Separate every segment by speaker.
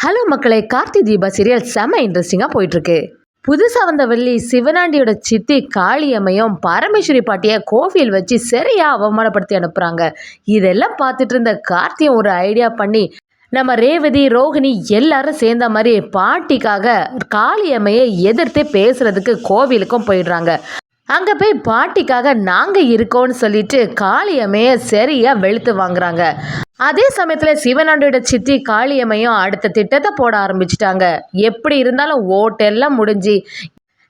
Speaker 1: Hello மக்களே, Karthi Deepa serial செம்ம இன்ட்ரெஸ்டிங்காக போயிட்டுருக்கு. புதுசாக வந்த வள்ளி சிவனாண்டியோட சித்தி காளியம்மையும் பரமேஸ்வரி பாட்டியை கோவில் வச்சு சரியாக அவமானப்படுத்தி அனுப்புகிறாங்க. இதெல்லாம் பார்த்துட்டு இருந்த கார்த்தியும் ஒரு ஐடியா பண்ணி நம்ம ரேவதி ரோஹிணி எல்லாரும் சேர்ந்த மாதிரி பாட்டிக்காக காளியம்மையை எதிர்த்து பேசுறதுக்கு கோவிலுக்கும் போயிடுறாங்க. அங்கே போய் பாட்டிக்காக நாங்கள் இருக்கோன்னு சொல்லிட்டு காளியம்மையை சரியாக வெளுத்து வாங்குறாங்க. அதே சமயத்தில் சிவனாண்டியோட சித்தி காளியம்மையும் அடுத்த திட்டத்தை போட ஆரம்பிச்சிட்டாங்க. எப்படி இருந்தாலும் ஓட்டெல்லாம் முடிஞ்சு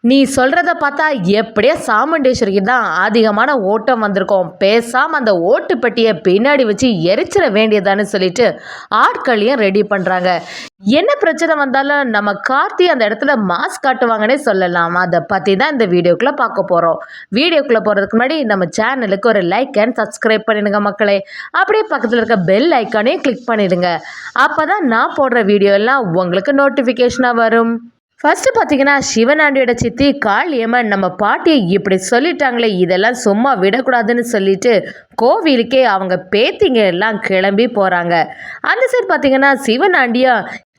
Speaker 1: நீ சொல்கிறத பார்த்தா எப்படியே சாமுண்டேஸ்வரிக்கு தான் அதிகமான ஓட்டம் வந்திருக்கோம், பேசாமல் அந்த ஓட்டு பெட்டியை பின்னாடி வச்சு எரிச்சிட வேண்டியதான்னு சொல்லிட்டு ஆட்களையும் ரெடி பண்ணுறாங்க. என்ன பிரச்சனை வந்தாலும் நம்ம கார்த்தி அந்த இடத்துல மாஸ்க் காட்டுவாங்கன்னே சொல்லலாம். அதை பற்றி தான் இந்த வீடியோக்குள்ளே பார்க்க போகிறோம். வீடியோக்குள்ளே போகிறதுக்கு முன்னாடி நம்ம சேனலுக்கு ஒரு லைக் அண்ட் சப்ஸ்கிரைப் பண்ணிடுங்க மக்களே. அப்படியே பக்கத்தில் இருக்க பெல் ஐக்கானையும் கிளிக் பண்ணிடுங்க. அப்போ தான் நான் போடுற வீடியோ எல்லாம் உங்களுக்கு நோட்டிஃபிகேஷனாக வரும். ஃபர்ஸ்ட் பார்த்தீங்கன்னா சிவனாண்டியோட சித்தி காளியம்மன் நம்ம பாட்டியை இப்படி சொல்லிட்டாங்களே, இதெல்லாம் சும்மா விடக்கூடாதுன்னு சொல்லிட்டு கோவிலுக்கே அவங்க பேத்திங்க எல்லாம் கிளம்பி போகிறாங்க. அந்த சைடு பார்த்தீங்கன்னா சிவனாண்டியா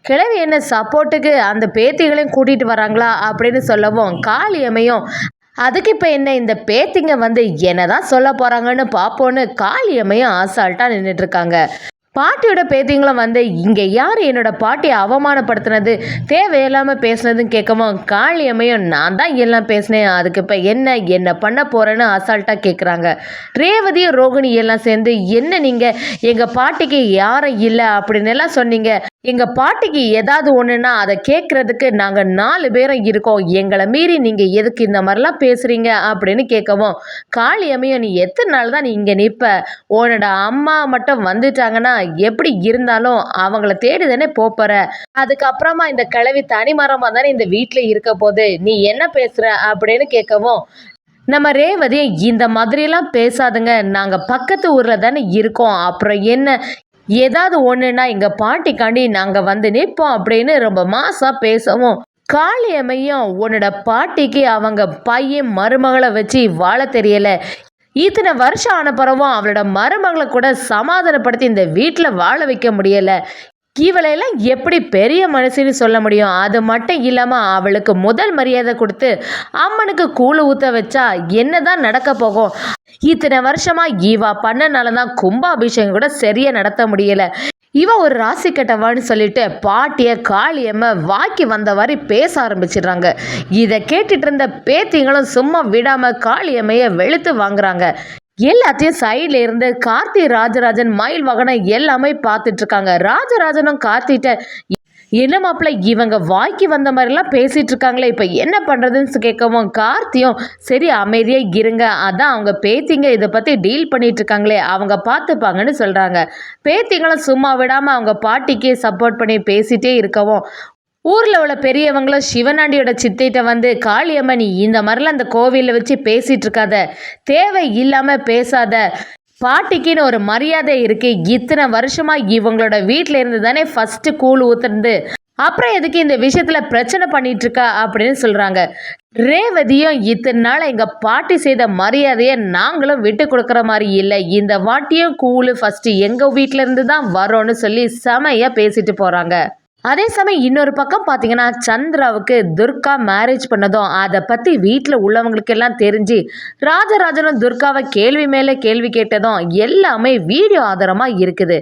Speaker 1: கிளவி என்ன சப்போர்ட்டுக்கு அந்த பேத்திகளையும் கூட்டிகிட்டு வராங்களா அப்படின்னு சொல்லவும் காளியம்மையும் அதுக்கு இப்போ என்ன இந்த பேத்திங்க வந்து என்னதான் சொல்ல போகிறாங்கன்னு பார்ப்போன்னு காளியம்மையும் அசால்ட்டாக நின்றுட்டுருக்காங்க. பாட்டியோட பேத்திங்களும் வந்து இங்கே யார் என்னோட பாட்டியை அவமானப்படுத்தினது தேவையில்லாமல் பேசுனதுன்னு கேட்கவும் காளியம்மையும் நான் தான் எல்லாம் பேசினேன், அதுக்கு இப்போ என்ன பண்ண போகிறேன்னு அசால்ட்டாக கேட்குறாங்க. ரேவதியும் ரோகிணி எல்லாம் சேர்ந்து என்ன நீங்கள் எங்கள் பாட்டிக்கு யாரும் இல்லை அப்படின்னு எல்லாம் சொன்னீங்க, எங்கள் பாட்டிக்கு ஏதாவது ஒன்றுனா அதை கேட்குறதுக்கு நாங்கள் 4 பேரும் இருக்கோம், எங்களை மீறி நீங்கள் எதுக்கு இந்த மாதிரிலாம் பேசுகிறீங்க அப்படின்னு கேட்கவும் காளியம்மையும் நீ எத்தனை நாள் தான் நீ இங்கே நிற்ப, உன்னோட அம்மா மட்டும் வந்துட்டாங்கன்னா எப்படி இருந்தாலும் அவங்கள தேடி தானே போகிற, அதுக்கப்புறமா இந்த கிழவி தனிமரமாக தானே இந்த வீட்டில் இருக்க போது, நீ என்ன பேசுகிற அப்படின்னு கேட்கவும் நம்ம ரேவதி இந்த மாதிரியெல்லாம் பேசாதுங்க, நாங்கள் பக்கத்து ஊரில் தானே இருக்கோம், அப்புறம் என்ன ஏதாவது ஒன்றுனா எங்கள் பாட்டிக்காண்டி நாங்கள் வந்து நிற்போம் அப்படின்னு ரொம்ப மாசாக பேசவும் காளியம்மையும் உன்னோட பாட்டிக்கு அவங்க பையன் மருமகளை வச்சு வாழ தெரியலை, இத்தனை வருஷம் ஆன பிறவும் அவளோட மருமகளை கூட சமாதானப்படுத்தி இந்த வீட்டில் வாழ வைக்க முடியலை, இவளையெல்லாம் எப்படி பெரிய மனுஷன்னு சொல்ல முடியும், அது மட்டும் இல்லாமல் அவளுக்கு முதல் மரியாதை கொடுத்து அம்மனுக்கு கூழு ஊற்ற வச்சா என்னதான் நடக்க போகும், இத்தனை வருஷமா இவா பண்ணனால தான் கும்பாபிஷேகம் கூட சரியாக நடத்த முடியலை, இவ ஒரு ராசி கட்டவான்னு சொல்லிட்டு பாட்டிய காளியம்மை வாக்கி வந்தவாறு பேச ஆரம்பிச்சிடுறாங்க. இதை கேட்டுட்டு இருந்த பேத்திங்களும் சும்மா விடாம காளியம்மையை வெளுத்து வாங்குறாங்க. எல்லாத்தையும் சைட்ல இருந்து கார்த்தி ராஜராஜன் மயில் வாகனம் எல்லாமே பார்த்துட்டு இருக்காங்க. ராஜராஜனும் கார்த்திட்ட என்ன மாப்பிள்ள இவங்க வாய்க்கு வந்த மாதிரிலாம் பேசிட்டு இருக்காங்களே, இப்போ என்ன பண்ணுறதுன்னு கேட்கவும் கார்த்தியும் சரி அமைதியாக இருங்க, அதான் அவங்க பேத்திங்க இதை பற்றி டீல் பண்ணிட்டு இருக்காங்களே அவங்க பார்த்துப்பாங்கன்னு சொல்கிறாங்க. பேத்திங்களும் சும்மா விடாமல் அவங்க பாட்டிக்கு சப்போர்ட் பண்ணி பேசிகிட்டே இருக்கவும் ஊரில் உள்ள பெரியவங்களும் சிவனாண்டியோட சித்திட்ட வந்து காளியம்மன் இந்த மாதிரிலாம் அந்த கோவிலில் வச்சு பேசிகிட்டு இருக்காத, தேவை இல்லாமல் பேசாத, பாட்டிக்குன்னு ஒரு மரியாதை இருக்குது, இத்தனை வருஷமாக இவங்களோட வீட்டில் இருந்து தானே ஃபஸ்ட்டு கூழ் ஊற்றுறது, அப்புறம் எதுக்கு இந்த விஷயத்தில் பிரச்சனை பண்ணிட்டு இருக்கா அப்படின்னு சொல்கிறாங்க. ரேவதியும் இத்தனை நாள் எங்கள் பாட்டி செய்த மரியாதையை நாங்களும் விட்டு கொடுக்குற மாதிரி இல்லை, இந்த வாட்டியும் கூழ் ஃபஸ்ட்டு எங்கள் வீட்டில் இருந்து தான் வரோன்னு சொல்லி செமையாக பேசிட்டு போகிறாங்க. அதே சமயம் இன்னொரு பக்கம் பார்த்தீங்கன்னா சந்திராவுக்கு துர்கா மேரேஜ் பண்ணதும் அதை பற்றி வீட்டில் உள்ளவங்களுக்கு எல்லாம் தெரிஞ்சு ராஜராஜனும் துர்காவை கேள்வி மேலே கேள்வி கேட்டதும் எல்லாமே வீடியோ ஆதாரமாக இருக்குது.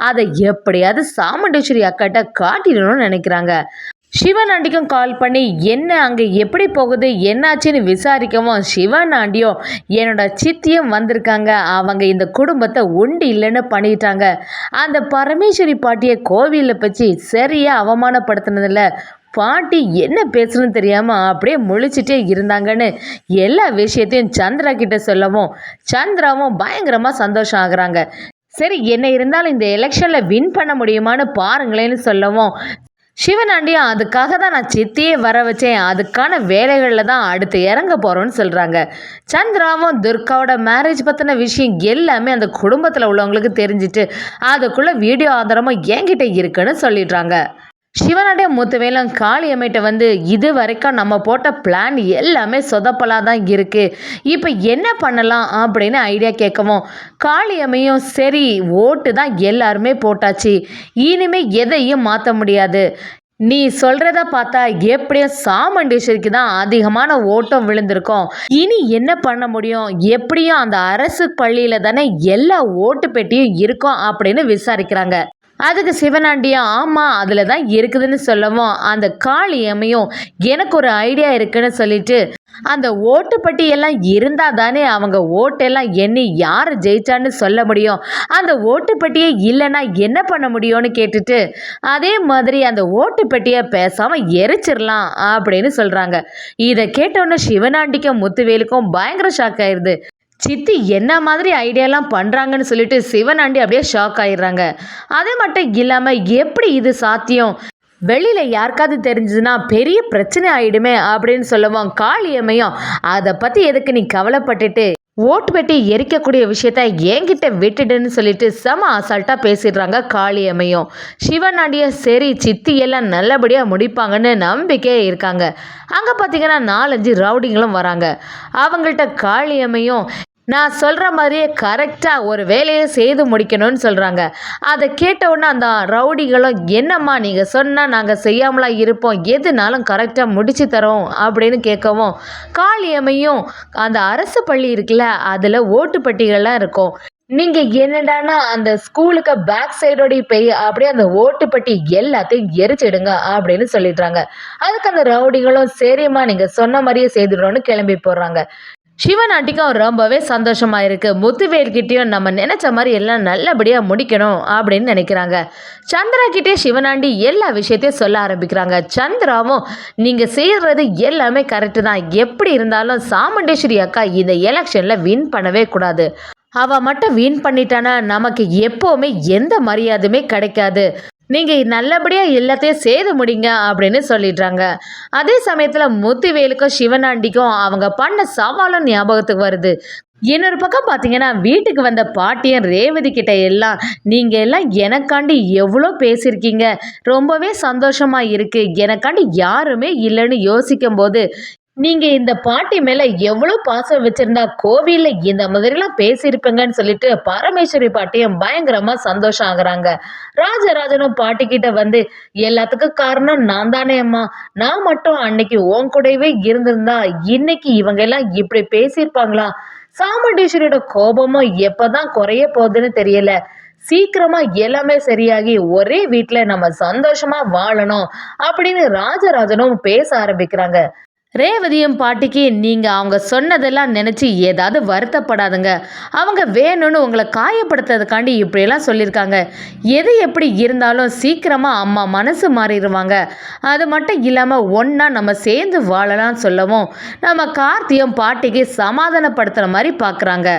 Speaker 1: அதை எப்படியாவது சாமுண்டேஸ்வரி அக்காட்ட காட்டிடணும்னு நினைக்கிறாங்க. சிவனாண்டிக்கும் கால் பண்ணி என்ன அங்கே எப்படி போகுது என்னாச்சுன்னு விசாரிக்கவும் சிவனாண்டியும் என்னோட சித்தியும் வந்திருக்காங்க, அவங்க இந்த குடும்பத்தை உண்டு இல்லைன்னு பண்ணிட்டாங்க, அந்த பரமேஸ்வரி பாட்டியை கோவிலில் பற்றி சரியாக அவமானப்படுத்தினதில் பாட்டி என்ன பேசுன்னு தெரியாமல் அப்படியே முழிச்சிட்டே இருந்தாங்கன்னு எல்லா விஷயத்தையும் சந்திரா கிட்ட சொல்லவும் சந்திராவும் பயங்கரமாக சந்தோஷம் ஆகுறாங்க. சரி என்ன இருந்தாலும் இந்த எலெக்ஷனில் வின் பண்ண முடியுமான்னு பாருங்களேன்னு சொல்லவும் சிவனாண்டியும் அதுக்காக தான் நான் சித்தியே வர வச்சேன், அதுக்கான வேலைகளில் தான் அடுத்து இறங்க போகிறோன்னு சொல்கிறாங்க. சந்திராவும் துர்காவோட மேரேஜ் பற்றின விஷயம் எல்லாமே அந்த குடும்பத்தில் உள்ளவங்களுக்கு தெரிஞ்சிட்டு அதுக்குள்ளே வீடியோ ஆதாரமாக என்கிட்ட இருக்குன்னு சொல்லிடுறாங்க. சிவனுடைய முத்துவேலும் காளியம்மைட்ட வந்து இது வரைக்கும் நம்ம போட்ட பிளான் எல்லாமே சொதப்பலாக தான் இருக்குது, இப்போ என்ன பண்ணலாம் அப்படின்னு ஐடியா கேட்கவும் காளியம்மையும் சரி ஓட்டு தான் எல்லாருமே போட்டாச்சு, இனிமே எதையும் மாற்ற முடியாது, நீ சொல்றத பார்த்தா எப்படியும் சாமுண்டீஸ்வரிக்கு தான் அதிகமான ஓட்டம் விழுந்திருக்கும், இனி என்ன பண்ண முடியும், எப்படியும் அந்த அரசு பள்ளியில தானே எல்லா ஓட்டு பெட்டியும் இருக்கும் அப்படின்னு விசாரிக்கிறாங்க. அதுக்கு சிவனாண்டியா ஆமாம் அதில் தான் இருக்குதுன்னு சொல்லவும் அந்த காளியம்மையும் எனக்கு ஒரு ஐடியா இருக்குன்னு சொல்லிட்டு அந்த ஓட்டுப்பட்டி எல்லாம் இருந்தால் தானே அவங்க ஓட்டெல்லாம் எண்ணி யார் ஜெயிச்சான்னு சொல்ல முடியும், அந்த ஓட்டுப்பட்டியே இல்லைன்னா என்ன பண்ண முடியும்னு கேட்டுட்டு அதே மாதிரி அந்த ஓட்டுப்பட்டியை பேசாமல் எரிச்சிடலாம் அப்படின்னு சொல்கிறாங்க. இதை கேட்டோன்னே சிவனாண்டிக்கும் முத்துவேலுக்கும் பயங்கர ஷாக் ஆயிடுது. சித்தி என்ன மாதிரி ஐடியாலாம் பண்ணுறாங்கன்னு சொல்லிட்டு சிவனாண்டி அப்படியே ஷாக் ஆயிடுறாங்க. அது மட்டும் இல்லாமல் எப்படி இது சாத்தியம், வெளியில் யாருக்காவது தெரிஞ்சதுன்னா பெரிய பிரச்சனை ஆகிடுமே அப்படின்னு சொல்லுவோம். காளியம்மையும் அதை பற்றி எதுக்கு நீ கவலைப்பட்டுட்டு ஓட்டு பெட்டி எரிக்கக்கூடிய விஷயத்த என்கிட்ட விட்டுடுன்னு சொல்லிட்டு செம அசால்ட்டாக பேசிடுறாங்க காளியம்மையும். சிவனாண்டிய சரி சித்தி எல்லாம் நல்லபடியாக முடிப்பாங்கன்னு நம்பிக்கை இருக்காங்க. அங்கே பார்த்தீங்கன்னா 4-5 ரவுடிங்களும் வராங்க. அவங்கள்ட்ட காளியம்மையும் நான் சொல்கிற மாதிரியே கரெக்டாக ஒரு வேலையை செய்து முடிக்கணும்னு சொல்கிறாங்க. அதை கேட்டவுடனே அந்த ரவுடிகளும் என்னம்மா நீங்கள் சொன்னால் நாங்கள் செய்யாமலாம் இருப்போம், எதுனாலும் கரெக்டாக முடிச்சு தரோம் அப்படின்னு கேட்கவும் காளியம்மையும் அந்த அரசு பள்ளி இருக்குல்ல அதில் ஓட்டுப்பட்டிகள்லாம் இருக்கும், நீங்கள் என்னடானா அந்த ஸ்கூலுக்கு பேக் சைடோடைய போய் அப்படியே அந்த ஓட்டுப்பட்டி எல்லாத்தையும் எரிச்சிடுங்க அப்படின்னு சொல்லிடுறாங்க. அதுக்கு அந்த ரவுடிகளும் சரிம்மா நீங்கள் சொன்ன மாதிரியே செய்துடுறோன்னு கிளம்பி போடுறாங்க. சிவனாண்டிக்கும் ரொம்பவே சந்தோஷமாக இருக்குது. முத்துவேல்கிட்டையும் நம்ம நினச்ச மாதிரி எல்லாம் நல்லபடியாக முடிக்கணும் அப்படின்னு நினைக்கிறாங்க. சந்திரா கிட்டே சிவனாண்டி எல்லா விஷயத்தையும் சொல்ல ஆரம்பிக்கிறாங்க. சந்திராவும் நீங்கள் செய்கிறது எல்லாமே கரெக்டு தான், எப்படி இருந்தாலும் சாமுண்டேஸ்வரி அக்கா இந்த எலெக்ஷனில் வின் பண்ணவே கூடாது, அவள் மட்டும் வின் பண்ணிட்டானா நமக்கு எப்போவுமே எந்த மரியாதையுமே கிடைக்காது, நீங்கள் நல்லபடியாக எல்லாத்தையும் செய்து முடிங்க அப்படின்னு சொல்லிடுறாங்க. அதே சமயத்தில் முத்துவேலுக்கும் சிவனாண்டிக்கும் அவங்க பண்ண சவாலும் ஞாபகத்துக்கு வருது. இன்னொரு பக்கம் பார்த்தீங்கன்னா வீட்டுக்கு வந்த பாட்டியும் ரேவதி கிட்ட எல்லாம் நீங்கள் எல்லாம் எனக்காண்டி எவ்வளோ பேசியிருக்கீங்க, ரொம்பவே சந்தோஷமாக இருக்குது, எனக்காண்டி யாருமே இல்லைன்னு யோசிக்கும் போது நீங்கள் இந்த பாட்டி மேலே எவ்வளோ பாசம் வச்சுருந்தா கோவிலில் இந்த மாதிரிலாம் பேசியிருப்பீங்கன்னு சொல்லிட்டு பரமேஸ்வரி பாட்டியும் பயங்கரமாக சந்தோஷம் ஆகுறாங்க. ராஜராஜனும் பாட்டிக்கிட்ட வந்து எல்லாத்துக்கும் காரணம் நான் தானே அம்மா, நான் மட்டும் அன்னைக்கு உன் கூடவே இருந்திருந்தா இன்னைக்கு இவங்க எல்லாம் இப்படி பேசியிருப்பாங்களா, சாமுண்டீஸ்வரியோட கோபமும் எப்போதான் குறைய போகுதுன்னு தெரியல, சீக்கிரமா எல்லாமே சரியாகி ஒரே வீட்டில் நம்ம சந்தோஷமா வாழணும் அப்படின்னு ராஜராஜனும் பேச ஆரம்பிக்கிறாங்க. ரேவதியும் பாட்டிக்கு நீங்கள் அவங்க சொன்னதெல்லாம் நினச்சி ஏதாவது வருத்தப்படாதுங்க, அவங்க வேணும்னு உங்களை காயப்படுத்துறதுக்காண்டி இப்படியெல்லாம் சொல்லியிருக்காங்க, எது எப்படி இருந்தாலும் சீக்கிரமாக அம்மா மனசு மாறிடுவாங்க, அது மட்டும் இல்லாமல் ஒன்றா நம்ம சேர்ந்து வாழலாம் சொல்லவும் நம்ம கார்த்தியும் பாட்டிக்கு சமாதானப்படுத்துகிற மாதிரி பார்க்குறாங்க.